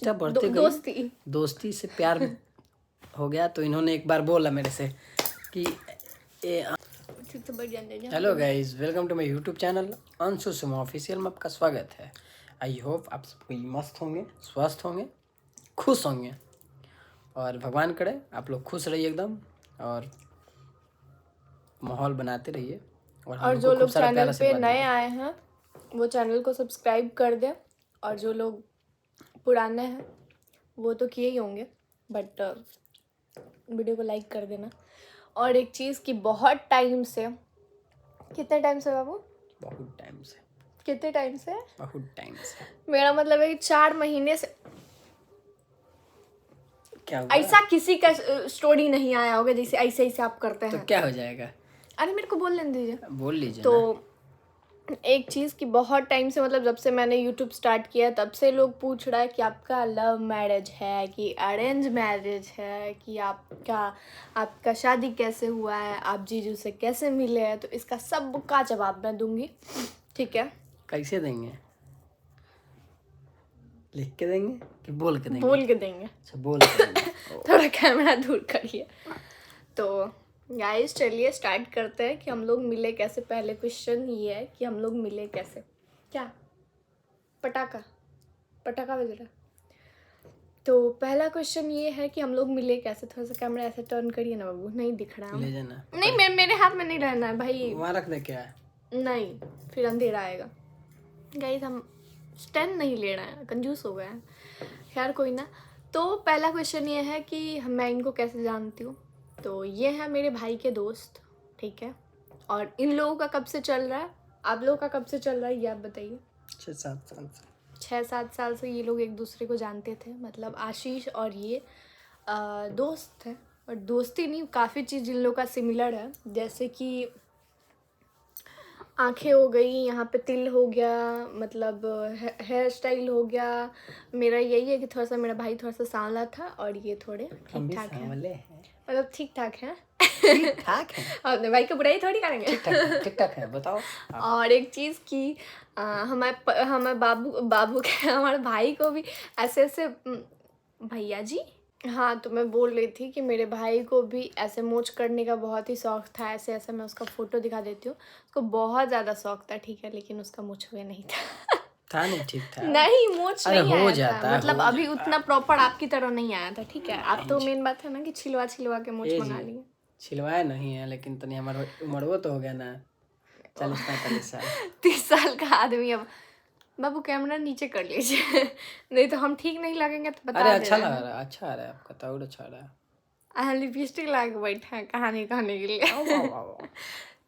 सब बढ़ते गई, दोस्ती से प्यार हो गया। तो इन्होंने एक बार बोला मेरे से कि hello guys, welcome to my YouTube channel Anshu Suma official में आपका स्वागत है। आई होप आप सब कोई मस्त होंगे, स्वस्थ होंगे, खुश होंगे और भगवान करे आप लोग खुश रहिए एकदम और माहौल बनाते रहिए। और जो लोग चैनल पे नए आए हैं वो चैनल को सब्सक्राइब कर दें, और जो लोग पुराने हैं वो तो किए ही होंगे, बट वीडियो को लाइक कर देना। और एक चीज़ कि बहुत टाइम से, कितने टाइम से बाबू? बहुत टाइम से। कितने टाइम से? बहुत टाइम से। मेरा मतलब है कि 4 महीने से क्या हुआ? ऐसा किसी का स्टोरी नहीं आया होगा जैसे ऐसे ऐसे आप करते हैं। तो क्या हो जाएगा? अरे मेरे को बोल लेने दीजिए। बोल लीजिए। तो एक चीज़ कि बहुत टाइम से, मतलब जब से मैंने यूट्यूब स्टार्ट किया तब से लोग पूछ रहा है कि आपका लव मैरिज है कि अरेंज मैरिज है, कि आपका शादी कैसे हुआ है, आप जीजू से कैसे मिले हैं। तो इसका सब का जवाब मैं दूंगी, ठीक है? कैसे देंगे? लिख के देंगे कि बोल के देंगे? बोल के देंगे। अच्छा, बोल के देंगे। थोड़ा कैमरा दूर करिए। तो गाइस चलिए स्टार्ट करते हैं कि हम लोग मिले कैसे। पहले क्वेश्चन ये है कि हम लोग मिले कैसे। क्या पटाखा बज रहा है? तो पहला क्वेश्चन ये है कि हम लोग मिले कैसे। थोड़ा सा कैमरा ऐसे टर्न करिए ना बाबू, नहीं दिख रहा है। ले जाना। नहीं, मेरे हाथ में नहीं रहना है भाई, वहाँ रख दे। क्या है? नहीं, फिर अंधेरा आएगा। गाइस हम स्टैंड नहीं ले रहे हैं, कंजूस हो गए हैं। खैर कोई ना। तो पहला क्वेश्चन ये है कि मैं इनको कैसे जानती हूँ। तो ये है मेरे भाई के दोस्त, ठीक है? और इन लोगों का कब से चल रहा है, आप लोगों का कब से चल रहा है ये आप बताइए। 6-7 साल से। 6-7 साल से ये लोग एक दूसरे को जानते थे। मतलब आशीष और ये दोस्त थे, और दोस्ती नहीं, काफ़ी चीज़ इन लोगों का सिमिलर है। जैसे कि आँखें हो गई, यहाँ पे तिल हो गया, मतलब हेयर स्टाइल हो गया। मेरा यही है कि थोड़ा सा मेरा भाई थोड़ा सा सांवला था और ये थोड़े ठीक ठाक है, मतलब ठीक ठाक है। ठीक-ठाक है। और अपने भाई को बुराई थोड़ी करेंगे। ठीक ठाक है, बताओ। और एक चीज़ कि हमारे बाबू के हमारे भाई को भी ऐसे ऐसे भैया जी, हाँ, तो मैं बोल रही थी कि मेरे भाई को भी ऐसे मूंछ करने का बहुत ही शौक था। ऐसे ऐसे मैं उसका फोटो दिखा देती हूँ, उसको बहुत ज़्यादा शौक था, ठीक है? लेकिन उसका मूंछ हुए नहीं था। नहीं, ठीक था। नहीं, मूंछ नहीं हो आया जाता था, है, मतलब हो अभी जाता उतना प्रॉपर आपकी तरह नहीं आया था, ठीक है? आप तो मेन बात है ना कि छिलवा के मूंछ मंगा लिए। छिलवाया नहीं है, लेकिन तनी हमारा उम्र तो हो गया ना, 40-45 साल। 30 साल का आदमी। अब बाबू कैमरा नीचे कर लीजिए, नहीं तो हम ठीक नहीं लगेंगे तो बता अरे दे अच्छा रहे लग हैं। रहा है, अच्छा आ रहा है आपका तो, और अच्छा आ रहा है। लिपस्टिक लगा के बैठे हैं कहानी कहने के लिए। आओ, आओ, आओ।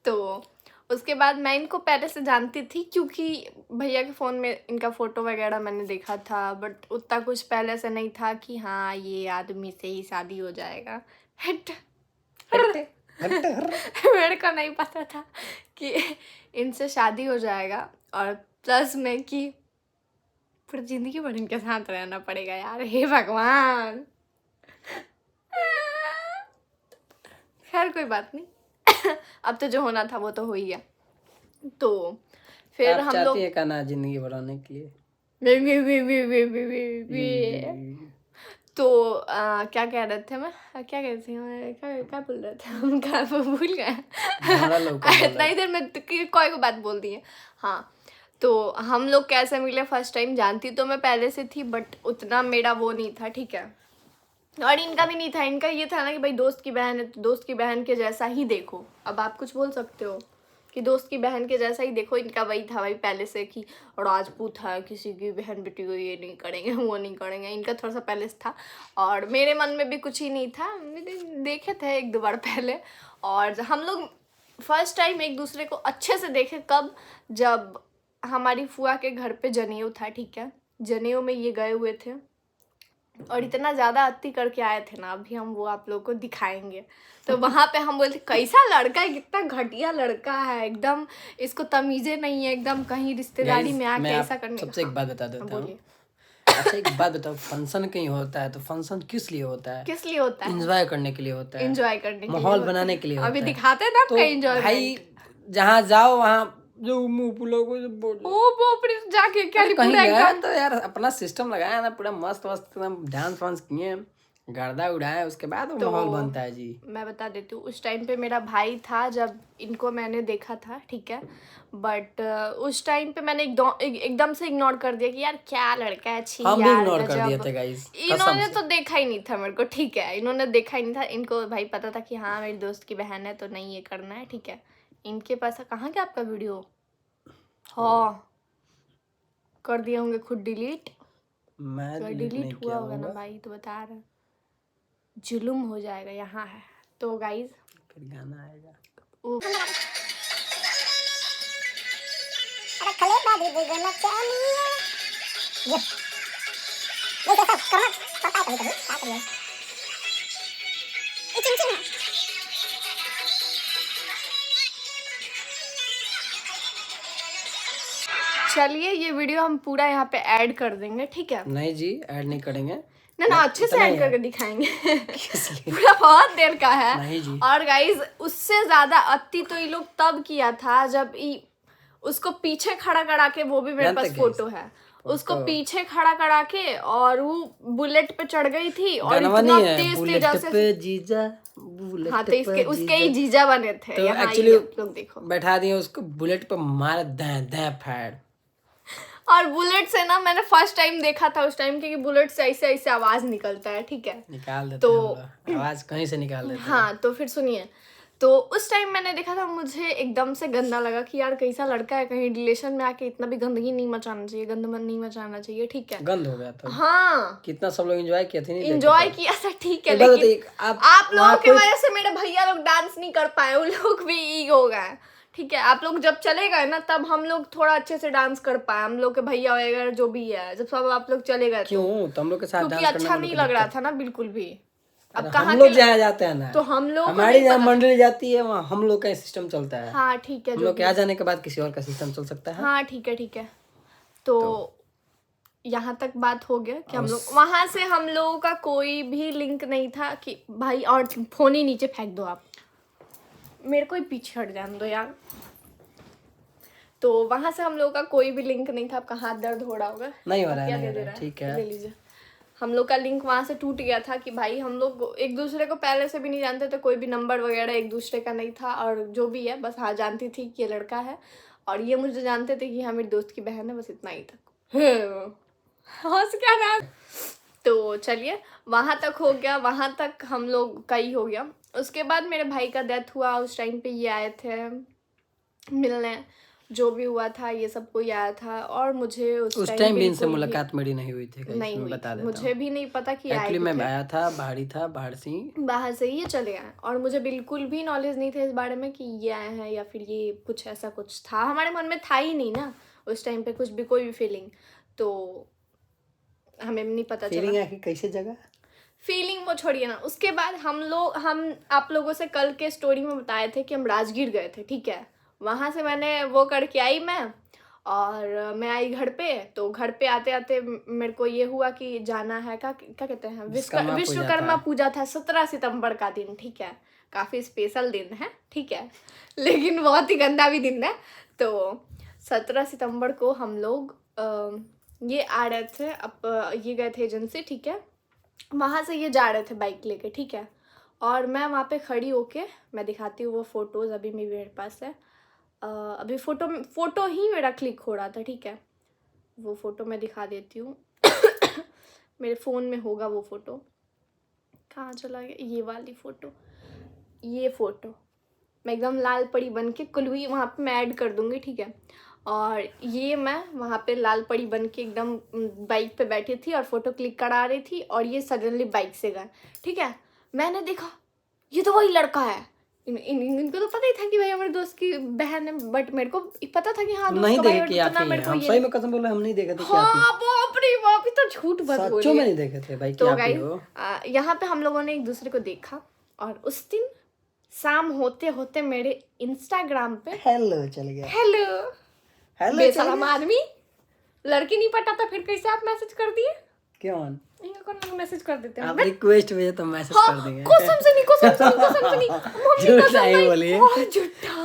तो उसके बाद मैं इनको पहले से जानती थी, क्योंकि भैया के फ़ोन में इनका फ़ोटो वगैरह मैंने देखा था, बट उतना कुछ पहले से नहीं था कि हाँ ये आदमी से ही शादी हो जाएगा। मेरे को नहीं पता था कि इनसे शादी हो जाएगा, और प्लस में कि पूरी ज़िंदगी भर इनके साथ रहना पड़ेगा यार, हे भगवान। खैर कोई बात नहीं। अब तो जो होना था वो तो हो ही गया। तो फिर हम लोग चाहती है का ना जिंदगी बढ़ाने के लिए। तो क्या कह रहे थे मैं, क्या कह रहे थे मैं, क्या बोल रहे थे हम, क्या भूल गए। इतना ही देर में कोई को बात बोल दी है। हाँ, तो हम लोग कैसे मिले फर्स्ट टाइम, जानती तो मैं पहले से थी, बट उतना मेरा वो नहीं था, ठीक है? और इनका भी नहीं था। इनका ये था ना कि भाई दोस्त की बहन है तो दोस्त की बहन के जैसा ही देखो। अब आप कुछ बोल सकते हो कि दोस्त की बहन के जैसा ही देखो। इनका वही था भाई पहले से कि राजपूत है, किसी की बहन बेटी को ये नहीं करेंगे, वो नहीं करेंगे। इनका थोड़ा सा पहले से था, और मेरे मन में भी कुछ ही नहीं था। देखे थे 1-2 बार पहले, और हम लोग फर्स्ट टाइम एक दूसरे को अच्छे से देखे कब, जब हमारी फुआ के घर पे जनेऊ था, ठीक है? जनेऊ में ये गए हुए थे, और इतना ज़्यादा अति करके आए थे ना, अभी हम वो आप लोगों को दिखाएंगे। तो वहाँ पे हम बोलते कैसा लड़का है, कितना घटिया लड़का है, एकदम इसको तमीज़े नहीं है, एकदम कहीं रिश्तेदारी में आके ऐसा करने। सबसे एक बात बता देता हूँ। बोलिए। अच्छा एक बात बताओ, फंक्शन कहीं होता है तो फंक्शन किस लिए होता है? किस लिए होता है? एंजॉय करने के लिए होता है, एंजॉय करने के लिए माहौल होता बनाने है। के लिए होता है। अभी दिखाते हैं ना आपका तो एंजॉय। भाई जहाँ जाओ वहाँ जो मुंह फुला को जो बोल ओ बाप रे, जाके क्या कहीं पूरा गया एकदम तो यार अपना सिस्टम लगाया ना, पूरा मस्त मस्त एकदम डांस वांस किए, गर्दा उड़ाए, उसके बाद वो माहौल बनता है जी। मैं बता देती हूँ, उस टाइम पे मेरा भाई था जब इनको मैंने देखा था, ठीक है। बट उस टाइम पे मैंने एकदम से इग्नोर कर दिया कि यार क्या लड़का है, छी हम भी यार इग्नोर कर दिए गजब। थे गाइस, इन्होंने तो देखा ही नहीं था मेरे को, ठीक है, इन्होंने देखा ही नहीं था। इनको भाई पता था कि हाँ मेरी दोस्त की बहन है तो नहीं ये करना है, ठीक है। इनके पास कहाँ गया आपका वीडियो? हाँ, कर दिए होंगे खुद डिलीट। मैं डिलीट हुआ होगा ना भाई, तो बता रहा, जुल्म हो जाएगा। यहाँ है तो गाइज, फिर गाना आएगा। चलिए ये वीडियो हम पूरा यहाँ पे ऐड कर देंगे, ठीक है। नहीं जी, ऐड नहीं करेंगे ना अच्छे से इतना ऐड ही करके है। दिखाएंगे। इसलिए पूरा बहुत देर का है। नहीं जी। और गाइज उससे ज्यादा अति तो ये लोग तब किया था जब उसको पीछे खड़ा करा के, वो भी मेरे जानते पास क्या फोटो है, उसको पीछे खड़ा करा के, और वो बुलेट पे चढ़ गई थी और गाना इतना नहीं है, तेज बुलेट तेज पे जीजा, बुलेट हाँ तो पे उसके ही जीजा बने थे। तो यहाँ एक्चुअली ये आप लोग देखो, बैठा दिए उसको बुलेट पे, मार दे दे फाड़। और बुलेट से ना मैंने फर्स्ट टाइम देखा था उस टाइम, क्योंकि बुलेट से ऐसे ऐसे आवाज निकलता है, ठीक है। निकाल देते तो हैं हम लोग, आवाज कहीं से निकाल देते हैं। हाँ तो फिर सुनिए, तो उस टाइम मैंने देखा था, मुझे एकदम से गंदा लगा कि यार कैसा लड़का है, कहीं रिलेशन में आके इतना भी गंदगी नहीं मचाना चाहिए, गंदमन नहीं मचाना चाहिए, ठीक है। गंद हो गया था। हाँ कितना सब लोग एंजॉय किए थे, नहीं इंजॉय किया था, ठीक है, एक बात लेकिन बताइए, आप लोगों वहाँ की कोई- वजह से मेरे भैया लोग डांस नहीं कर पाए, उन लोग भी ईग हो गए, ठीक है। आप लोग जब चले गए ना, तब हम लोग थोड़ा अच्छे से डांस कर पाए, हम लोग के भैया वगैरह जो भी है, जब सब आप लोग चले गए क्यों तो हम लोग के साथ क्योंकि डांस अच्छा नहीं लग रहा था ना बिल्कुल भी। अब हम कहाँ लोग के जहाँ जाते हैं ना, तो हम लोग को हमारी नहीं जहाँ पता। मंडली जाती है वहाँ हम लोग का सिस्टम चलता है। हाँ ठीक है, हम जो लोग भी के आ जाने के बाद किसी और का सिस्टम चल सकता है। हाँ ठीक है, ठीक है। तो यहाँ तक बात हो गया कि हम लोग वहां से, हम लोगों का कोई भी लिंक नहीं था कि भाई, और फोन ही नीचे फेंक दो आप, मेरे को ही पीछे हट जाने दो यार। तो वहां से हम लोगों का कोई भी लिंक नहीं था। आपका हाथ दर्द हो रहा होगा, नहीं हो रहा क्या है, दे नहीं दे हो रहा रहा है, ठीक है। ले लीजिए। हम लोग का लिंक वहां से टूट गया था कि भाई हम लोग एक दूसरे को पहले से भी नहीं जानते थे, कोई भी नंबर वगैरह एक दूसरे का नहीं था, और जो भी है बस हाँ जानती थी कि ये लड़का है, और ये मुझे जानते थे कि हाँ मेरी दोस्त की बहन है, बस इतना ही था। हंस क्या रहा। तो चलिए वहां तक हो गया, वहां तक हम लोग का ही हो गया। उसके बाद मेरे भाई का डेथ हुआ, उस टाइम पे ये आए थे मिलने, जो भी हुआ था ये सब कोई आया था, और मुझे उस टाइम भी इनसे मुलाकात मेरी नहीं हुई थी, नहीं हुई बता थी। देता मुझे भी नहीं पता कि आए एक्चुअली मैं थे। आया था, बाहरी था, बाहर से बाहर से ही ये चले आए, और मुझे बिल्कुल भी नॉलेज नहीं था इस बारे में कि ये आए हैं, या फिर ये कुछ ऐसा कुछ था, हमारे मन में था ही नहीं ना उस टाइम पे कुछ भी, कोई भी फीलिंग, तो हमें नहीं पता फीलिंग चला। है कि कैसे जगह फीलिंग वो छोड़िए ना। उसके बाद हम आप लोगों से कल के स्टोरी में बताए थे कि हम राजगीर गए थे, ठीक है। वहाँ से मैंने वो करके आई मैं, और मैं आई घर पे। तो घर पे आते आते मेरे को ये हुआ कि जाना है, क्या कहते हैं, विश्वकर्मा पूजा था 17 सितंबर का दिन, ठीक है। काफ़ी स्पेशल दिन है, ठीक है, लेकिन बहुत ही गंदा भी दिन है। तो 17 सितंबर को हम लोग ये आ रहे थे, अब ये गए थे एजेंसी, ठीक है। वहाँ से ये जा रहे थे बाइक लेके, ठीक है। और मैं वहाँ पे खड़ी होके, मैं दिखाती हूँ वो फोटोज़, अभी मेरे पास है। अभी फोटो ही मेरा क्लिक हो रहा था, ठीक है। वो फ़ोटो मैं दिखा देती हूँ। मेरे फ़ोन में होगा वो फ़ोटो, कहाँ चला गया ये वाली फ़ोटो। ये फ़ोटो मैं एकदम लाल परी बन के, कुलवी वहाँ पे मैं ऐड कर दूँगी, ठीक है। और ये मैं वहाँ पे लाल परी बन के एकदम बाइक पे बैठी थी और फ़ोटो क्लिक करा रही थी, और ये सडनली बाइक से गए, ठीक है। मैंने देखा ये तो वही लड़का है। इनको तो पता ही था कि भाई हमारे दोस्त की बहन है, बट मेरे को पता था कि हाँ दोस्त का भाई है, तो मेरे को हम सही में कसम बोल रहे हैं, हम नहीं देखे थे। हाँ बाप रे बाप, तो झूठ बात बोल रही है। सच्चों में नहीं देखे थे भाई। तो गाइस यहाँ पे हम लोगों ने एक दूसरे को देखा, और उस दिन शाम होते होते मेरे इंस्टाग्राम पे हेलो चल गया। हेलो बेशरम आदमी, लड़की नहीं पता था, फिर कैसे आप मैसेज कर दिए? क्यों इनको मैसेज कर देते हैं, आप रिक्वेस्ट भेजे तो मैसेज कर देंगे। कसम से नहीं, कसम से नहीं, कसम से नहीं, मम्मी झूठ कसम नहीं नहीं बोलिए, बहुत झूठा।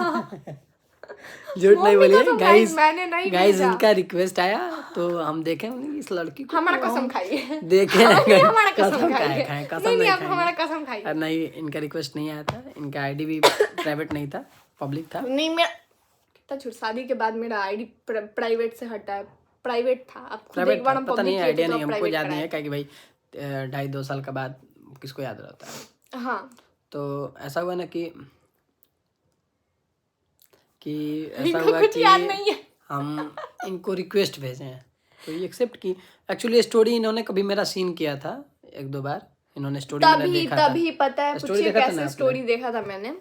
झूठ नहीं बोलिए गाइस, मैंने नहीं गाइस भेजा। इनका रिक्वेस्ट आया तो हम देखें इस लड़की को, हमारा कसम खाइए, देखे नहीं हमारा कसम खाए खाइए, कसम नहीं नहीं आप खाएंगे। हमारा कसम खाइए। और नहीं, इनका रिक्वेस्ट नहीं आया था, इनका आईडी भी प्राइवेट नहीं था, पब्लिक था। नहीं मेरा कितना झूठ, शादी के बाद मेरा आईडी प्राइवेट से हटा है, प्राइवेट था। अब खुद एक प्राइवेट बार हम पता पब्लिक नहीं, किए थे आइडिया तो नहीं, अब हमको प्राइवेट याद नहीं है, कराया। क्या कि भाई 2.5-2 साल के बाद किसको याद रहता है। हाँ तो ऐसा हुआ ना कि ऐसा इनको हुआ कुछ कि याद नहीं है। हम इनको रिक्वेस्ट भेजे हैं तो ये एक्सेप्ट की। एक्चुअली स्टोरी इन्होंने कभी मेरा सीन किया था 1-2 बार, इन्होंने स्टोरी मेरा देखा था। तभी पता है, स्टोरी पूछिए देखा था ना कैसे आपने? स्टोरी देखा था मैंने।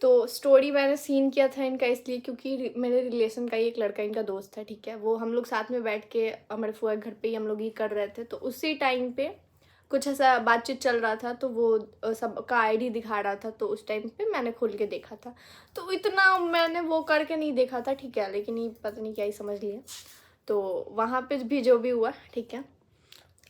तो स्टोरी मैंने सीन किया था इनका इसलिए क्योंकि मेरे रिलेशन का ही एक लड़का इनका दोस्त है, ठीक है। वो हम लोग साथ में बैठ के हमारे फुआ के घर पे ही हम लोग ये कर रहे थे। तो उसी टाइम पे कुछ ऐसा बातचीत चल रहा था तो वो सबका आईडी दिखा रहा था, तो उस टाइम पे मैंने खोल के देखा था। तो इतना मैंने वो करके नहीं देखा था, ठीक है, लेकिन ये पता नहीं क्या ही समझ लिया। तो वहाँ पे भी जो भी हुआ, ठीक है।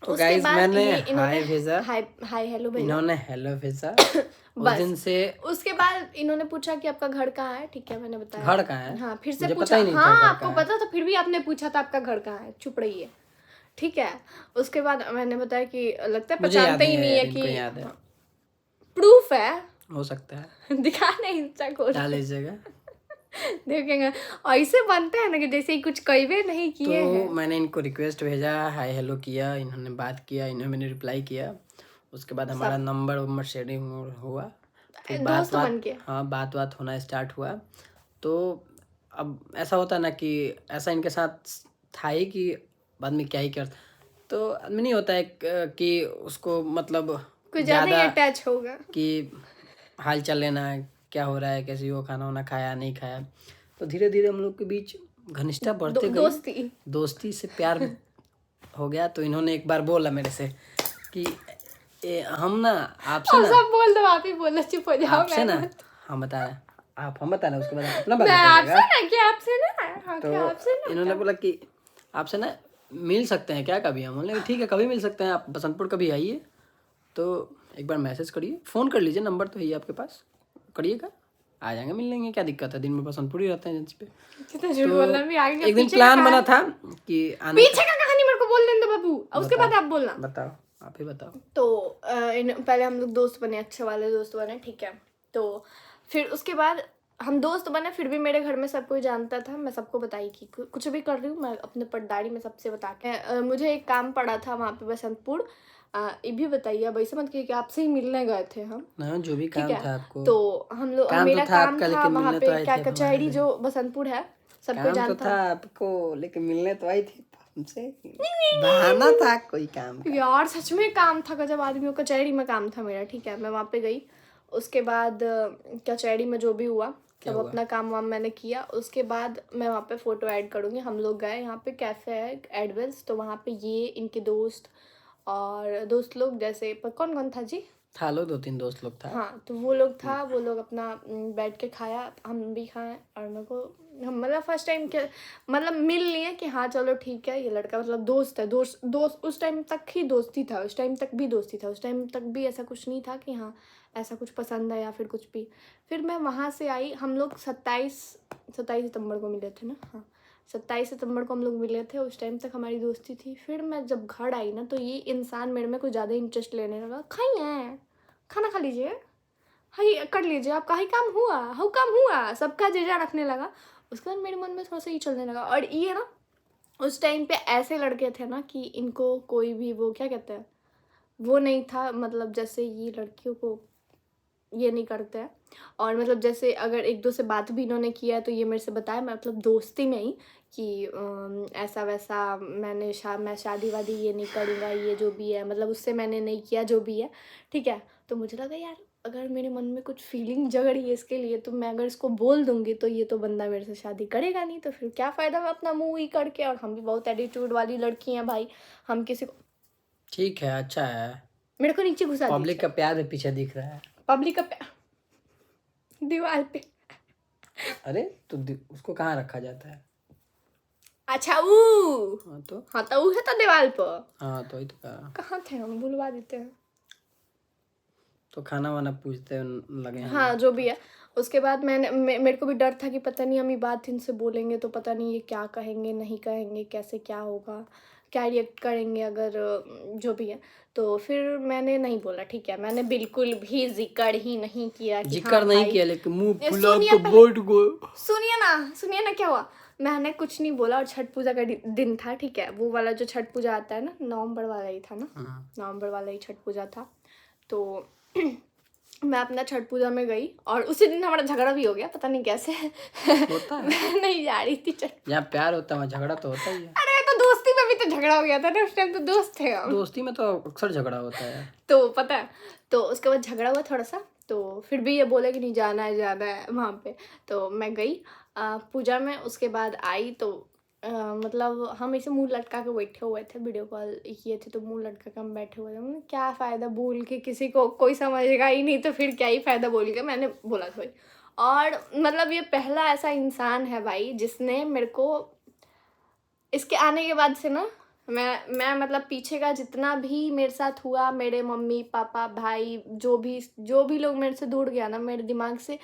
तो उसके गाइस बाद मैंने इन्होंने हाय भेजा, हाय हेलो भेजा, इन्होंने हेलो भेजा। उस बस दिन से उसके बाद इन्होंने पूछा कि आपका घर कहाँ है, ठीक है, मैंने बताया घर कहाँ है, हाँ, फिर से मुझे पूछा, पता ही नहीं था हाँ घर आपको कहाँ है। पता था, फिर भी आपने पूछा था आपका घर कहाँ है, चुप रहिए, ठीक है। उसके बाद मैंने बताया कि लगता है मुझे याद पहचानते ही नहीं है इनको कि याद है, प्रूफ है, हो सकता है, दिखा नहीं इंस्टा खोल डाल लीजिएगा। देखेंगे। ऐसे बनते हैं ना कि जैसे ही कुछ कईवे नहीं किए तो हैं। मैंने इनको रिक्वेस्ट भेजा, हाय हेलो किया, इन्होंने बात किया, इन्होंने रिप्लाई किया। उसके बाद हमारा नंबर शेयरिंग हुआ, फिर दोस्त बन के। हाँ बात होना स्टार्ट हुआ। तो अब ऐसा होता ना कि ऐसा इनके साथ था ही कि बाद में क्या ही कर, तो आदमी नहीं होता है कि उसको मतलब कुछ ज्यादा ही ज़्यादा अटैच होगा। कि हाल चाल लेना है, क्या हो रहा है, कैसी हो, खाना वाना खाया नहीं खाया। तो धीरे धीरे हम लोग के बीच घनिष्ठता बढ़ते गई, दोस्ती से प्यार हो गया। तो इन्होंने एक बार बोला मेरे से कि हम ना आपसे ना, सब बोल दो, आप ही बोलो, चुप हो जाओ। आपसे ना, हम बता रहे हम बता रहे उसके बाद अपना बात मैं बताइएगा। आपसे ना, क्या आपसे ना, हाँ, तो क्या आपसे ना, इन्होंने बोला कि आपसे ना मिल सकते हैं क्या कभी, हम बोले ठीक है कभी मिल सकते हैं, आप बसंतपुर कभी आइए तो एक बार मैसेज करिए, फ़ोन कर लीजिए, नंबर तो है ही आपके पास, करिएगा, आ जाएंगे, मिल लेंगे, क्या दिक्कत है, दिन में बसंतपुर ही रहते हैं एजेंसी पे। कितना झूठ बोल रहा है, भी आगे एक दिन पीछे प्लान का बना कहानी- था कि आने पीछे का कहानी मेरे को बोलने दो बाबू, उसके बाद आप बोलना। बताओ, आप ही बताओ। तो पहले हम लोग दोस्त बने, अच्छे वाले दोस्त बने, ठीक है। तो फिर उसके बाद हम दोस्त बने, फिर भी मेरे घर में सब कोई जानता था, मैं सबको बताई कि कुछ भी कर रही हूँ मैं अपने पटदारी में सबसे बता के। मुझे एक काम पड़ा था वहाँ पे बसंतपुर, ये भी बताइए, अब ऐसे मत कहिए कि आपसे ही मिलने गए थे हम, ना जो भी ठीक काम है। था आपको, तो हम लोग काम मेरा तो था काम आपका, था लेकिन वहाँ मिलने पे तो आए क्या थे कचहरी जो बसंतपुर है, सबको काम तो जानता था आपको, लेकिन मिलने तो आई थी हमसे, बहाना था कोई काम का। यार सच में काम था, जब आदमियों कचहरी में काम था मेरा, ठीक है। मैं वहाँ पे गई, उसके बाद कचहरी में जो भी हुआ सब अपना काम वाम मैंने किया। उसके बाद मैं वहाँ पे फ़ोटो ऐड करूँगी, हम लोग गए यहाँ पे कैफ़े है एडवेल्स, तो वहाँ पे ये इनके दोस्त और दोस्त लोग, जैसे कौन कौन था जी, था लोग 2-3 दोस्त लोग था। हाँ, तो वो लोग था, वो लोग अपना बैठ के खाया, हम भी खाए, और मेरे को हम मतलब फर्स्ट टाइम के मतलब मिल लिए कि हाँ चलो ठीक है, ये लड़का मतलब दोस्त है, दोस्त उस टाइम तक ही दोस्ती था, उस टाइम तक भी दोस्ती था, उस टाइम तक भी ऐसा कुछ नहीं था कि हाँ ऐसा कुछ पसंद है या फिर कुछ भी। फिर मैं वहाँ से आई, हम लोग 27 सितंबर को मिले थे ना, हाँ 27 सितंबर को हम लोग मिले थे, उस टाइम तक हमारी दोस्ती थी। फिर मैं जब घर आई ना, तो ये इंसान मेरे में कुछ ज़्यादा इंटरेस्ट लेने लगा, खाइए खाना खा लीजिए, हाई कर लीजिए, आपका हाई काम हुआ, सबका जीजा रखने लगा। उसके बाद मेरे मन में थोड़ा सा ये चलने लगा। और ये ना उस टाइम पे ऐसे लड़के थे ना कि इनको कोई भी वो क्या कहते हैं, वो नहीं था, मतलब जैसे ये लड़कियों को ये नहीं करते हैं। और मतलब जैसे अगर एक दो से बात भी इन्होंने किया है तो ये मेरे से बताया, मतलब दोस्ती में ही कि ऐसा वैसा मैं शादी वादी ये नहीं करूँगा, ये जो भी है, मतलब उससे मैंने नहीं किया जो भी है, ठीक है। तो मुझे लगा यार अगर मेरे मन में कुछ फीलिंग जग रही है इसके लिए, तो मैं अगर इसको बोल दूंगी तो ये तो बंदा मेरे से शादी करेगा नहीं, तो फिर क्या फ़ायदा मैं अपना मुँह ही करके। और हम भी बहुत एटीट्यूड वाली लड़की हैं भाई, हम किसी को, ठीक है, अच्छा है, मेरे को नीचे घुसा पब्लिक का प्यार भी पीछे दिख रहा है, पब्लिक का दीवार पे। अरे तो उसको कहाँ रखा जाता है? अच्छा हाँ तो ऊ है तो दीवार पर, हाँ तो वही तो कहा। कहाँ थे हम, बुलवा देते हैं। तो खाना वाना पूछते लगे हैं। हाँ जो भी है। उसके बाद मेरे को भी डर था कि पता नहीं हम ये बात इनसे बोलेंगे तो पता नहीं ये क्या कहेंगे नहीं कहेंगे, कैसे क्या होगा, क्या रिएक्ट करेंगे अगर जो भी है। तो फिर मैंने नहीं बोला, ठीक है, मैंने बिल्कुल भी जिक्र ही नहीं किया कि जिक्र हाँ नहीं भाई। किया, लेकिन मुंह फुला सुनिए के बैठ गए। सुनिए ना क्या हुआ। मैंने कुछ नहीं बोला और छठ पूजा का दिन था, ठीक है, वो वाला जो छठ पूजा आता है ना, नवंबर वाला ही था ना, नवंबर वाला ही छठ पूजा था। तो मैं अपना छठ पूजा में गई और उसी दिन हमारा झगड़ा भी हो गया, पता नहीं कैसे। होता है, मैं नहीं जा रही थी जहाँ प्यार होता है वहाँ झगड़ा तो होता ही है। अरे तो दोस्ती में भी तो झगड़ा हो गया था ना, उस टाइम तो दोस्त थे हम। दोस्ती में तो अक्सर झगड़ा होता है। तो पता है, तो उसके बाद झगड़ा हुआ थोड़ा सा, तो फिर भी ये बोले कि नहीं जाना है वहाँ पे। तो मैं गई पूजा में। उसके बाद आई तो मतलब हम इसे मुंह लटका के बैठे हुए थे, वीडियो कॉल किए थे तो मुंह लटका के हम बैठे हुए थे। मैंने क्या फ़ायदा बोल के, किसी को कोई समझेगा ही नहीं तो फिर क्या ही फ़ायदा बोल के, मैंने बोला था भाई। और मतलब ये पहला ऐसा इंसान है भाई जिसने मेरे को, इसके आने के बाद से ना, मैं मतलब पीछे का जितना भी मेरे साथ हुआ, मेरे मम्मी पापा भाई जो भी लोग मेरे से दूर गया ना, मेरे दिमाग से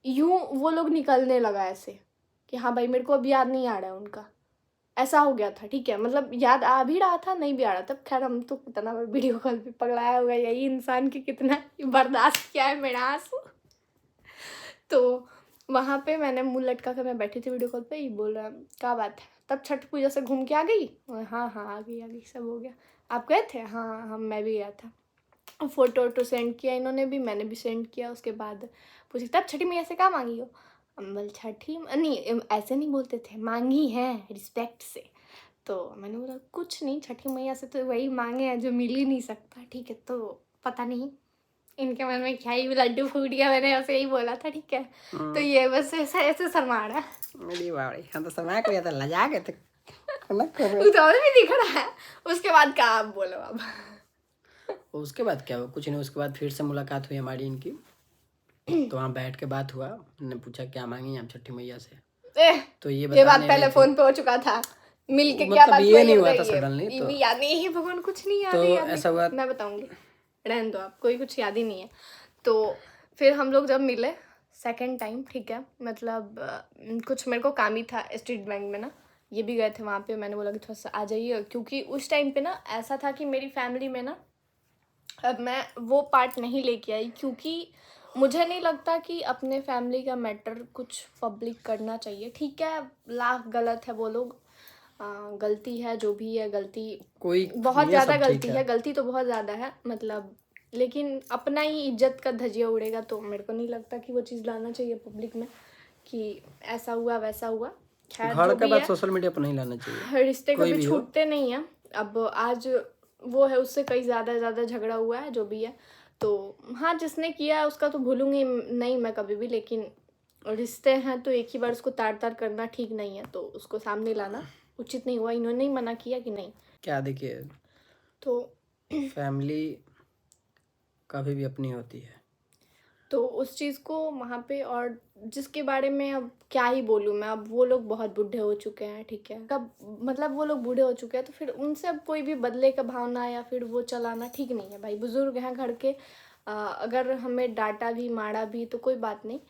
यूं वो लोग निकलने लगा ऐसे कि हाँ भाई मेरे को अब याद नहीं आ रहा है उनका, ऐसा हो गया था, ठीक है। मतलब याद आ भी रहा था, नहीं भी आ रहा था। खैर हम तो कितना वीडियो कॉल पे पगलाया होगा यही इंसान की, कितना बर्दाश्त किया है मेरा आंसू। तो वहाँ पे मैंने मुंह लटका कर मैं बैठी थी वीडियो कॉल पे, ये बोल रहा क्या बात है, तब छठ पूजा से घूम के आ गई। हाँ आ गई सब हो गया। आप गए थे? हाँ हम मैं भी गया था। फ़ोटो वोटो सेंड किया इन्होंने भी, मैंने भी सेंड किया। उसके बाद पूछी तब छठी मैया से क्या मांगी हो? हम बोल छठी नहीं, ऐसे नहीं बोलते थे, मांगी है रिस्पेक्ट से। तो मैंने बोला कुछ नहीं, छठी मैया से तो वही मांगे हैं जो मिल ही नहीं सकता, ठीक है। तो पता नहीं इनके मन में क्या ही लड्डू फूट गया, मैंने ऐसे ही बोला था, ठीक है। तो ये बस ऐसे शर्मा रहा है। मेरी बाड़ी हम तो समय को तो लजा गए थे। उधर भी दिख रहा है। उसके बाद क्या आप बोलो अब? उसके बाद क्या हुआ? कुछ नहीं, उसके बाद फिर से मुलाकात हुई हमारी इनकी। तो वहाँ बैठ के बात हुआ, उन्होंने पूछा क्या मांगी हम छठी मैया से। तो ये बात पहले फोन पे हो चुका था, मिल के क्या मतलब बात ये नहीं हुआ था सडनली। तो याद नहीं है, भगवान कुछ नहीं याद तो है, ऐसा हुआ, मैं बताऊंगी, रहने दो आप, कोई कुछ याद ही नहीं है। तो फिर हम लोग जब मिले सेकंड टाइम, ठीक है, मतलब कुछ मेरे को काम ही था स्टेट बैंक में ना, ये भी गए थे वहाँ पे। मैंने बोला कि थोड़ा सा आ जाइए, क्योंकि उस टाइम पे ना ऐसा था कि मेरी फैमिली में ना, अब मैं वो पार्ट नहीं लेके आई, क्योंकि मुझे नहीं लगता कि अपने फैमिली का मैटर कुछ पब्लिक करना चाहिए, ठीक है। लाख गलत है वो लोग, गलती है जो भी है, गलती कोई बहुत ज़्यादा गलती है, गलती तो बहुत ज़्यादा है, मतलब लेकिन अपना ही इज्जत का धजिया उड़ेगा, तो मेरे को नहीं लगता कि वो चीज़ लाना चाहिए पब्लिक में कि ऐसा हुआ वैसा हुआ। खैर घर जो का भी बात है, सोशल मीडिया पर नहीं लाना चाहिए। रिश्ते कोई कभी भी हो। छूटते नहीं है। अब आज वो है, उससे कई ज़्यादा झगड़ा हुआ है, जो भी है। तो हाँ, जिसने किया है उसका तो भूलूंगी नहीं मैं कभी भी, लेकिन रिश्ते हैं तो एक ही बार उसको तार तार करना ठीक नहीं है, तो उसको सामने लाना उचित नहीं हुआ। इन्होंने ही मना किया कि नहीं, क्या देखिए, तो फैमिली कभी भी अपनी होती है। तो उस चीज़ को वहाँ पे, और जिसके बारे में अब क्या ही बोलूँ मैं, अब वो लोग बहुत बूढ़े हो चुके हैं, ठीक है, कब मतलब वो लोग बूढ़े हो चुके हैं, तो फिर उनसे अब कोई भी बदले का भावना या फिर वो चलाना ठीक नहीं है भाई। बुजुर्ग हैं घर के, अगर हमें डांटा भी मारा भी तो कोई बात नहीं,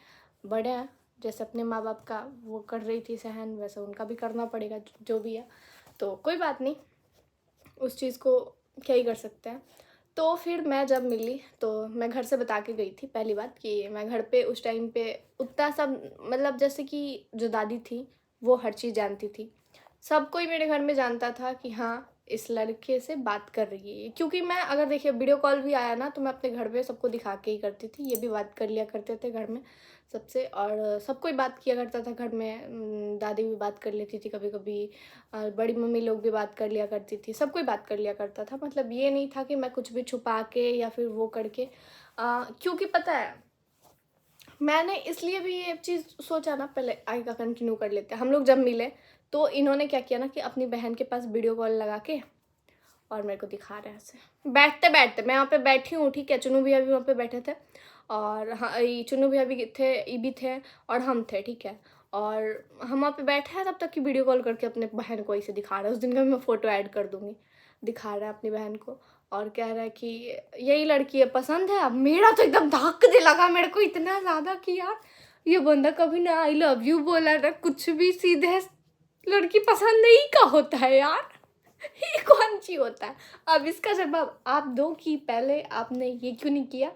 बड़े हैं, जैसे अपने माँ बाप का वो कर रही थी सहन, वैसे उनका भी करना पड़ेगा जो भी है, तो कोई बात नहीं, उस चीज़ को क्या ही कर सकते हैं। तो फिर मैं जब मिली तो मैं घर से बता के गई थी पहली बात कि मैं घर पे उस टाइम पे उतना सब, मतलब जैसे कि जो दादी थी वो हर चीज़ जानती थी, सब कोई मेरे घर में जानता था कि हाँ इस लड़के से बात कर रही है, क्योंकि मैं अगर देखिए वीडियो कॉल भी आया ना तो मैं अपने घर पे सबको दिखा के ही करती थी, ये भी बात कर लिया करते थे घर में सबसे, और सब कोई बात किया करता था घर में। दादी भी बात कर लेती थी कभी कभी, बड़ी मम्मी लोग भी बात कर लिया करती थी, सब कोई बात कर लिया करता था। मतलब ये नहीं था कि मैं कुछ भी छुपा के या फिर वो करके, क्योंकि पता है मैंने इसलिए भी ये चीज़ सोचा ना, पहले आगे का कंटिन्यू कर लेते हैं। हम लोग जब मिले तो इन्होंने क्या किया ना कि अपनी बहन के पास वीडियो कॉल लगा के और मेरे को दिखा रहे हैं ऐसे, बैठते बैठते मैं वहाँ पे बैठी हूँ, ठीक है, चुनू भैया भी वहाँ पे बैठे थे, और हाँ ये चुनू भैया भी थे, ये भी थे, और हम थे, ठीक है, और हम वहाँ पे बैठे हैं तब तक कि वीडियो कॉल करके अपने बहन को ऐसे दिखा रहा है। उस दिन का भी मैं फ़ोटो ऐड कर दूँगी, दिखा रहा है अपनी बहन को, और कह रहा है कि यही लड़की है, पसंद है। अब मेरा तो एकदम धक्के लगा मेरे को इतना ज़्यादा कि यार ये बंदा कभी ना आई लव यू बोला ना कुछ भी, सीधे लड़की पसंद नहीं का होता है यार। ये कौन सी होता है? अब इसका जवाब आप दो कि पहले आपने ये क्यों नहीं किया,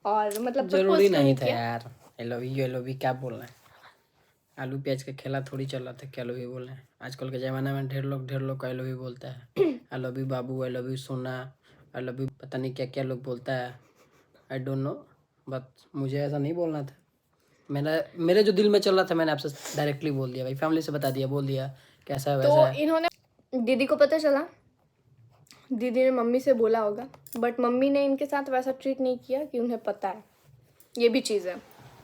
और मतलब जरूरी प्रपोज क्यों नहीं नहीं था किया? यार। आई लव यू क्या बोलना है? आलू प्याज का खेला थोड़ी चल रहा था, क्या लव यू बोलना है? आजकल के ज़माने में ढेर लोग आई लव यू बोलता है। I love you Babu, I love you सोना, आई लव यू पता नहीं क्या क्या लोग बोलता है। आई डोंट नो, बट मुझे ऐसा नहीं बोलना था। मेरे जो दिल में चल रहा था मैंने आपसे डायरेक्टली बोल दिया भाई, फैमिली से बता दिया, बोल दिया कैसा है वैसा तो है। इन्होंने, दीदी को पता चला, दीदी ने मम्मी से बोला होगा, बट मम्मी ने इनके साथ वैसा ट्रीट नहीं किया कि उन्हें पता है, ये भी चीज़ है।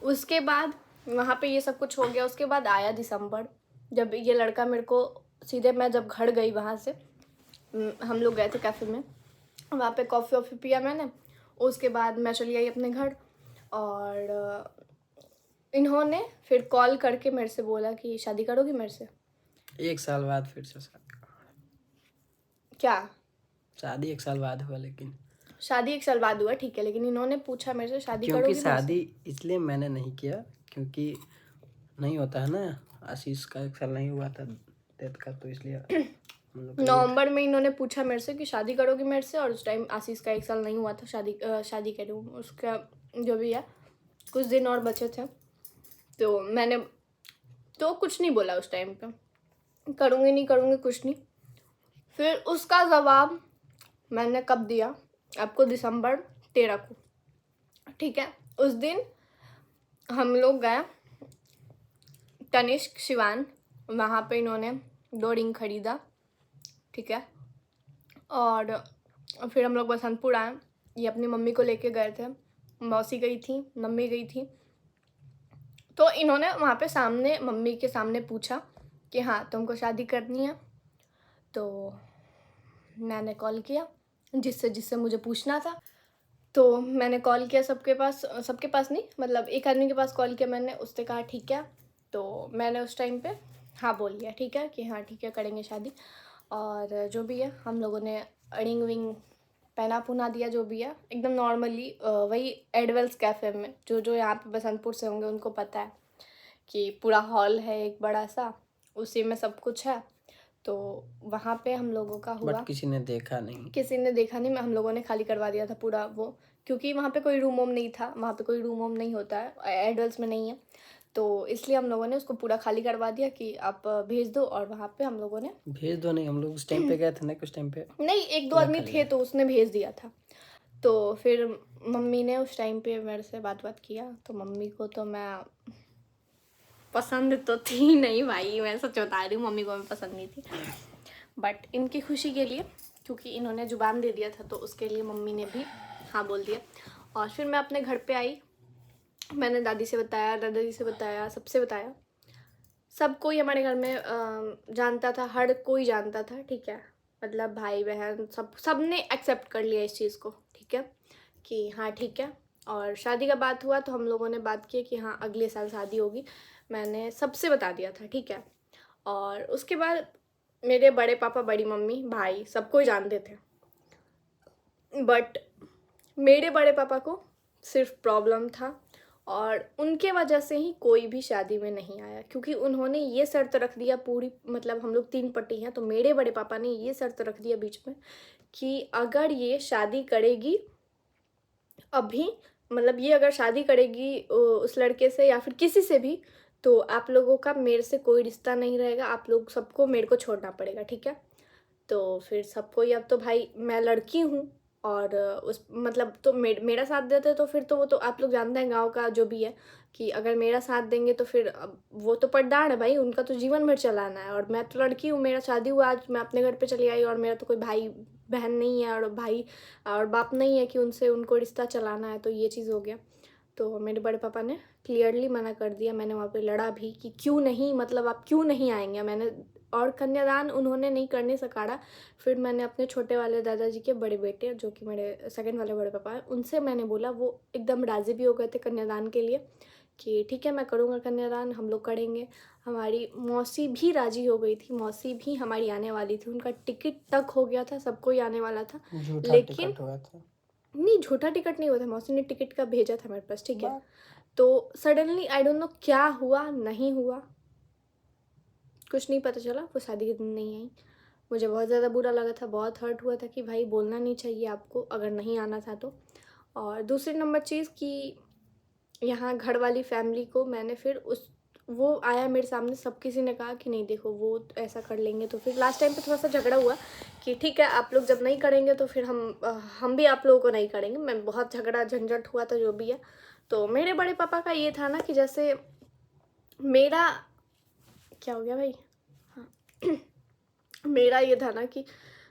उसके बाद वहाँ पे ये सब कुछ हो गया। उसके बाद आया दिसंबर, जब ये लड़का मेरे को सीधे, मैं जब घर गई वहाँ से, हम लोग गए थे कैफ़े में, वहाँ पे कॉफ़ी वॉफ़ी पिया मैंने। उसके बाद मैं चली आई अपने घर, और इन्होंने फिर कॉल करके मेरे से बोला कि शादी करोगी मेरे से? 1 साल बाद फिर से क्या शादी 1 साल बाद हुआ, लेकिन शादी 1 साल बाद हुआ, ठीक है, लेकिन इन्होंने पूछा मेरे से शादी क्योंकि करोगी मेरे से? शादी इसलिए मैंने नहीं किया क्योंकि नहीं होता है ना, आशीष का 1 साल नहीं हुआ था डेथ का, तो इसलिए हम लोग नवंबर में इन्होंने पूछा मेरे से कि शादी करोगी मेरे से, और उस टाइम आशीष का 1 साल नहीं हुआ था। शादी कह रही हूँ, उसका जो भी है कुछ दिन और बचे थे। तो मैंने तो कुछ नहीं बोला उस टाइम पे, करूँगी नहीं करूँगी कुछ नहीं। फिर उसका जवाब मैंने कब दिया आपको? दिसंबर 13 को, ठीक है। उस दिन हम लोग गए तनिष्क शिवान, वहाँ पे इन्होंने 2 रिंग खरीदा, ठीक है। और फिर हम लोग बसंतपुर आए, ये अपनी मम्मी को लेके गए थे, मौसी गई थी, मम्मी गई थी। तो इन्होंने वहाँ पे सामने, मम्मी के सामने पूछा कि हाँ तुमको शादी करनी है? तो मैंने कॉल किया जिससे मुझे पूछना था, तो मैंने कॉल किया सबके पास नहीं, मतलब एक आदमी के पास कॉल किया मैंने, उसने कहा ठीक है। तो मैंने उस टाइम पे हाँ बोल दिया, ठीक है, कि हाँ ठीक है करेंगे शादी। और जो भी है हम लोगों ने रिंग विंग पहना पुना दिया, जो भी है एकदम नॉर्मली, वही एडवेल्स कैफ़े में, जो यहाँ पे बसंतपुर से होंगे उनको पता है कि पूरा हॉल है एक बड़ा सा, उसी में सब कुछ है। तो वहाँ पे हम लोगों का हुआ, बट किसी ने देखा नहीं। किसी ने देखा नहीं, हम लोगों ने खाली करवा दिया था पूरा वो, क्योंकि वहाँ पे कोई रूम वूम नहीं था, वहाँ पे कोई रूम वूम नहीं होता है, एडल्ट्स में नहीं है। तो इसलिए हम लोगों ने उसको पूरा खाली करवा दिया कि आप भेज दो, और वहाँ पे हम लोगों ने भेज दो नहीं, हम लोग उस टाइम पे गए थे ना, कुछ टाइम पे नहीं, 1-2 पूरा आदमी खाली थे तो उसने भेज दिया था। तो फिर मम्मी ने उस टाइम पे मेरे से बात किया, तो मम्मी को तो मैं पसंद तो थी नहीं भाई, मैं सच बता रही हूँ, मम्मी को मैं पसंद नहीं थी। बट इनकी खुशी के लिए, क्योंकि इन्होंने जुबान दे दिया था, तो उसके लिए मम्मी ने भी हाँ बोल दिया। और फिर मैं अपने घर पे आई, मैंने दादी से बताया, दादाजी से बताया, सबसे बताया। सब कोई हमारे घर में जानता था, हर कोई जानता था, ठीक है, मतलब भाई बहन सब ने एक्सेप्ट कर लिया इस चीज़ को, ठीक है, कि हाँ ठीक है। और शादी का बात हुआ तो हम लोगों ने बात की कि हाँ अगले साल शादी होगी, मैंने सबसे बता दिया था, ठीक है। और उसके बाद मेरे बड़े पापा, बड़ी मम्मी, भाई सब कोई जानते थे, बट मेरे बड़े पापा को सिर्फ प्रॉब्लम था, और उनके वजह से ही कोई भी शादी में नहीं आया, क्योंकि उन्होंने ये शर्त रख दिया पूरी, मतलब हम लोग 3 पट्टी हैं, तो मेरे बड़े पापा ने ये शर्त रख दिया बीच में कि अगर ये शादी करेगी अभी, मतलब ये अगर शादी करेगी उस लड़के से या फिर किसी से भी, तो आप लोगों का मेरे से कोई रिश्ता नहीं रहेगा, आप लोग सबको मेरे को छोड़ना पड़ेगा, ठीक है। तो फिर सबको ही, अब तो भाई मैं लड़की हूँ, और उस मतलब तो मेरा साथ देते तो फिर तो वो तो आप लोग जानते हैं गांव का जो भी है, कि अगर मेरा साथ देंगे तो फिर अब वो तो पटदार है भाई, उनका तो जीवन भर चलाना है, और मैं तो लड़की हूँ, मेरा शादी हुआ, आज मैं अपने घर पे चली आई, और मेरा तो कोई भाई बहन नहीं है, और भाई और बाप नहीं है कि उनसे उनको रिश्ता चलाना है, तो ये चीज़ हो गया। तो मेरे बड़े पापा ने क्लियरली मना कर दिया, मैंने वहाँ पे लड़ा भी कि क्यों नहीं, मतलब आप क्यों नहीं आएंगे, मैंने, और कन्यादान उन्होंने नहीं करने से काढ़ा। फिर मैंने अपने छोटे वाले दादाजी के बड़े बेटे, जो कि मेरे सेकंड वाले बड़े पापा हैं, उनसे मैंने बोला, वो एकदम राज़ी भी हो गए थे कन्यादान के लिए, कि ठीक है मैं करूँगा कन्यादान, हम लोग करेंगे। हमारी मौसी भी राजी हो गई थी, मौसी भी हमारी आने वाली थी, उनका टिकट तक हो गया था, सब कोई आने वाला था। झूठा लेकिन टिकट हुआ था। नहीं, झूठा टिकट नहीं हुआ था, मौसी ने टिकट का भेजा था मेरे पास, ठीक है। वाह। तो सडनली आई डोंट नो क्या हुआ, नहीं हुआ, कुछ नहीं पता चला, वो शादी के दिन नहीं आई। मुझे बहुत ज़्यादा बुरा लगा था, बहुत हर्ट हुआ था कि भाई बोलना नहीं चाहिए आपको अगर नहीं आना था तो। और दूसरी नंबर चीज़ कि यहाँ घर वाली फैमिली को मैंने फिर वो आया मेरे सामने, सब किसी ने कहा कि नहीं देखो वो ऐसा कर लेंगे, तो फिर लास्ट टाइम पे थोड़ा सा झगड़ा हुआ कि ठीक है आप लोग जब नहीं करेंगे तो फिर हम भी आप लोगों को नहीं करेंगे। मैं बहुत झगड़ा झंझट हुआ था जो भी है। तो मेरे बड़े पापा का ये था ना कि जैसे मेरा क्या हो गया भाई, हाँ मेरा ये था ना कि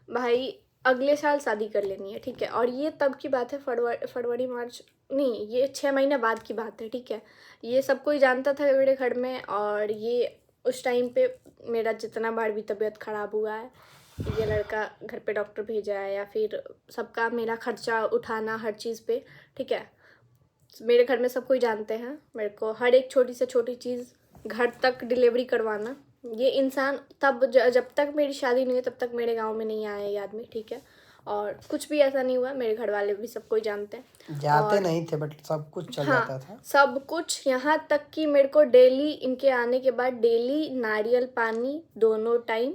भाई अगले साल शादी कर लेनी है, ठीक है। और ये तब की बात है, फरवरी मार्च नहीं, ये 6 महीने बाद की बात है, ठीक है। ये सब कोई जानता था मेरे घर में। और ये उस टाइम पे मेरा जितना बार भी तबीयत ख़राब हुआ है, ये लड़का घर पे डॉक्टर भेजा है, या फिर सबका मेरा खर्चा उठाना हर चीज़ पे, ठीक है। मेरे घर में सब कोई जानते हैं मेरे को, हर एक छोटी से छोटी चीज़ घर तक डिलीवरी करवाना। ये इंसान तब जब तक मेरी शादी नहीं हुई तब तक मेरे गांव में नहीं आया ये आदमी, ठीक है। और कुछ भी ऐसा नहीं हुआ, मेरे घर वाले भी सब कोई जानते हैं। जाते नहीं थे बट सब कुछ चल जाता था। सब कुछ, यहाँ तक कि मेरे को डेली इनके आने के बाद डेली नारियल पानी दोनों टाइम,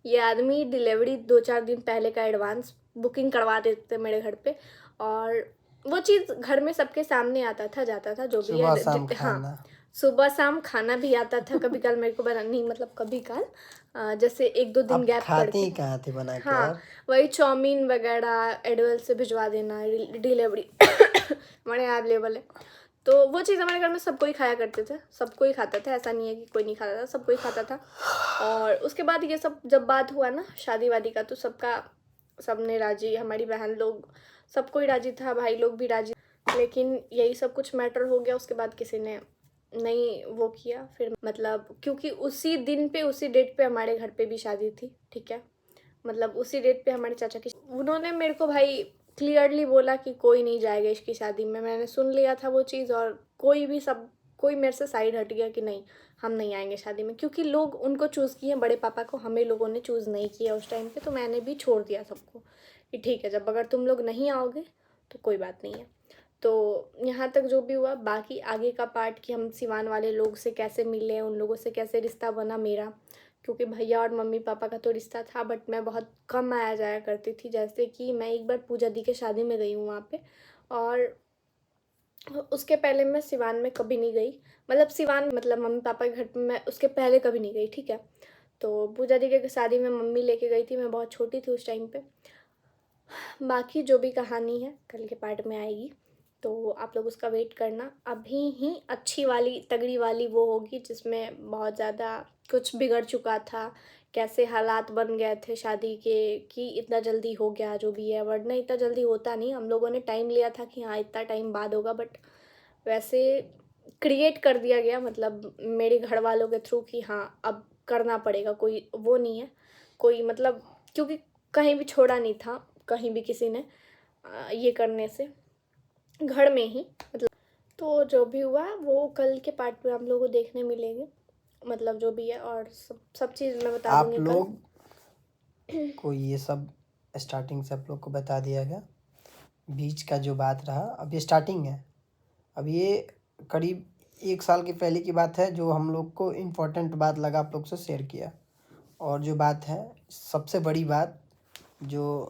ये आदमी डिलीवरी 2-4 दिन पहले का एडवांस बुकिंग करवा देते थे मेरे घर पे। और वो चीज़ घर में सबके सामने आता था, जाता था, जो भी सुबह है। शाम हाँ, खाना। सुबह शाम खाना भी आता था, कभी कल मेरे को बना नहीं, मतलब कभी कल जैसे 1-2 दिन आप गैप खाते ही करके। कहाँ थे बना के हाँ, यार। वही चाउमीन वगैरह एडवल से भिजवा देना, डिलीवरी हमारे यहाँ अवेलेबल है। तो वो चीज़ हमारे घर में सब कोई खाया करते थे, सब कोई खाता था, ऐसा नहीं है कि कोई नहीं खाता था, सब कोई खाता था। और उसके बाद ये सब जब बात हुआ ना शादी वादी का, तो सबने राजी, हमारी बहन लोग, सब कोई राजी था, भाई लोग भी राजी। लेकिन यही सब कुछ मैटर हो गया, उसके बाद किसी ने नहीं वो किया फिर, मतलब क्योंकि उसी दिन पे उसी डेट पे हमारे घर पे भी शादी थी, ठीक है। मतलब उसी डेट पे हमारे चाचा की, उन्होंने मेरे को भाई क्लियरली बोला कि कोई नहीं जाएगा इसकी शादी में। मैंने सुन लिया था वो चीज़, और कोई मेरे से साइड हट गया कि नहीं हम नहीं आएंगे शादी में, क्योंकि लोग उनको चूज़ किए, बड़े पापा को हमें लोगों ने चूज़ नहीं किया उस टाइम पे। तो मैंने भी छोड़ दिया सबको कि ठीक है जब अगर तुम लोग नहीं आओगे तो कोई बात नहीं है। तो यहाँ तक जो भी हुआ, बाकी आगे का पार्ट कि हम सिवान वाले लोग से कैसे मिले, उन लोगों से कैसे रिश्ता बना मेरा, क्योंकि भैया और मम्मी पापा का तो रिश्ता था बट मैं बहुत कम आया जाया करती थी। जैसे कि मैं एक बार पूजा दी के शादी में गई हूँ वहाँ पे, और उसके पहले मैं सिवान में कभी नहीं गई। मतलब सिवान मतलब मम्मी पापा के घर पे मैं उसके पहले कभी नहीं गई, ठीक है। तो पूजा दी के शादी में मम्मी लेके गई थी, मैं बहुत छोटी थी उस टाइम पे। बाकी जो भी कहानी है कल के पार्ट में आएगी, तो आप लोग उसका वेट करना। अभी ही अच्छी वाली तगड़ी वाली वो होगी जिसमें बहुत ज़्यादा कुछ बिगड़ चुका था, कैसे हालात बन गए थे शादी के कि इतना जल्दी हो गया, जो भी है। वरना इतना जल्दी होता नहीं, हम लोगों ने टाइम लिया था कि हाँ इतना टाइम बाद होगा, बट वैसे क्रिएट कर दिया गया, मतलब मेरे घर वालों के थ्रू कि हाँ अब करना पड़ेगा। कोई वो नहीं है, कोई मतलब क्योंकि कहीं भी छोड़ा नहीं था, कहीं भी किसी ने ये करने से, घर में ही मतलब। तो जो भी हुआ वो कल के पार्ट में हम लोग को देखने मिलेंगे, मतलब जो भी है। और सब चीज़ मैं बता आप दूंगी लोग को ये सब स्टार्टिंग से आप लोग को बता दिया गया। बीच का जो बात रहा अब ये स्टार्टिंग है। अब ये करीब 1 साल की पहले की बात है जो हम लोग को इम्पोर्टेंट बात लगा आप लोग से शेयर किया। और जो बात है सबसे बड़ी बात जो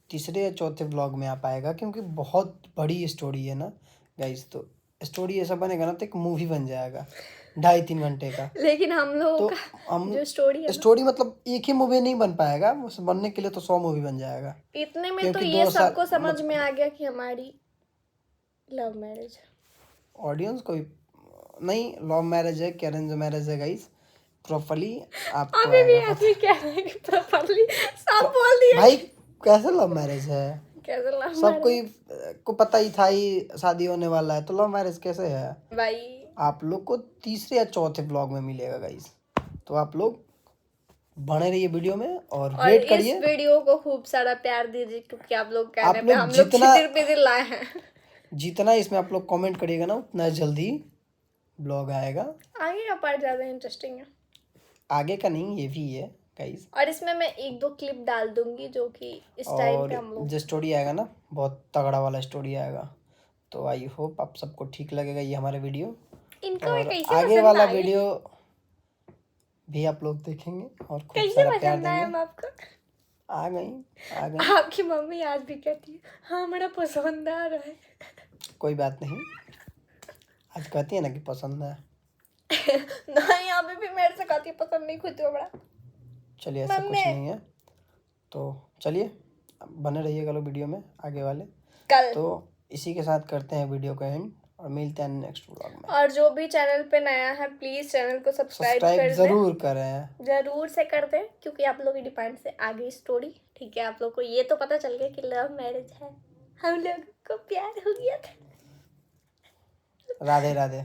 तीसरे या चौथे व्लॉग में आ पाएगा, क्योंकि बहुत बड़ी स्टोरी है ना गाइस। तो स्टोरी ऐसा बनेगा ना तो एक मूवी बन जाएगा 2.5-3 घंटे का। लेकिन हम लोगों तो का हम जो स्टोरी है ना, स्टोरी मतलब एक ही मूवी नहीं बन पाएगा, उस बनने के लिए तो 100 मूवी बन जाएगा। इतने में तो क्योंकि ये 2 साल सबको समझ में आ गया कि हमारी लव मैरिज। ऑडियंस कोई नहीं, लव मैरिज है कि अरेंज मैरिज है गाइस, प्रॉपरली आपको अभी भी आएगा ऐसे ही कह रहे हैं कि प्रॉपर्ली सब पता। बोल दिया भाई कैसे लव मैरिज है, कैसे लव सब कोई मैरिज को पता ही था ही शादी होने वाला है, तो लव मैरिज कैसे है। भाई। आप लोग को तीसरे या चौथे ब्लॉग में मिलेगा गाइस। तो आप लोग बने रहिए वीडियो में और और वेट इस करिए। वीडियो को खूब सारा प्यार दीजिए, क्योंकि आप लोग कहने आप पे लोग हम लोग जितना छितिर पितिर लाए हैं। जितना इसमें आप लोग कमेंट करिएगा ना उतना जल्दी ब्लॉग आएगा। आगे का पार्ट ज़्यादा इंटरेस्टिंग है। आगे का नहीं, ये भी है गाइस। और इसमें मैं 1-2 क्लिप डाल दूंगी जो कि इस टाइम पे हम और लोग जो स्टोरी आएगा ना, बहुत तगड़ा वाला स्टोरी आएगा, तो आई होप आप सबको ठीक लगेगा ये हमारे वीडियो। इनको और कैसे आगे पसंद वाला आए? वीडियो भी आप लोग देखेंगे और खूब कैसे सारा प्यार पसंद आया देंगे। हम आपको? आ गई। आपकी मम्मी आज भी कहती है हाँ मेरा पसंद आ रहा है। कोई बात नहीं, आज कहती है ना कि पसंद है। नहीं, यहाँ पे भी मेरे से कहती है पसंद नहीं, खुद तो बड़ा। चलिए ऐसा कुछ नहीं है, तो चलिए बने रहिएगा लोग वीडियो में आगे वाले। कल तो इसी के साथ करते हैं वीडियो का एंड और मिलते हैं नेक्स्ट व्लॉग में। और जो भी चैनल पे नया है प्लीज चैनल को सब्सक्राइब कर दें, जरूर करें, जरूर से कर दें, क्योंकि आप लोग की डिपेंड से आगे स्टोरी। ठीक है, आप लोग को ये तो पता चल गया कि लव मैरिज है, हम लोग को प्यार हो गया था। राधे राधे।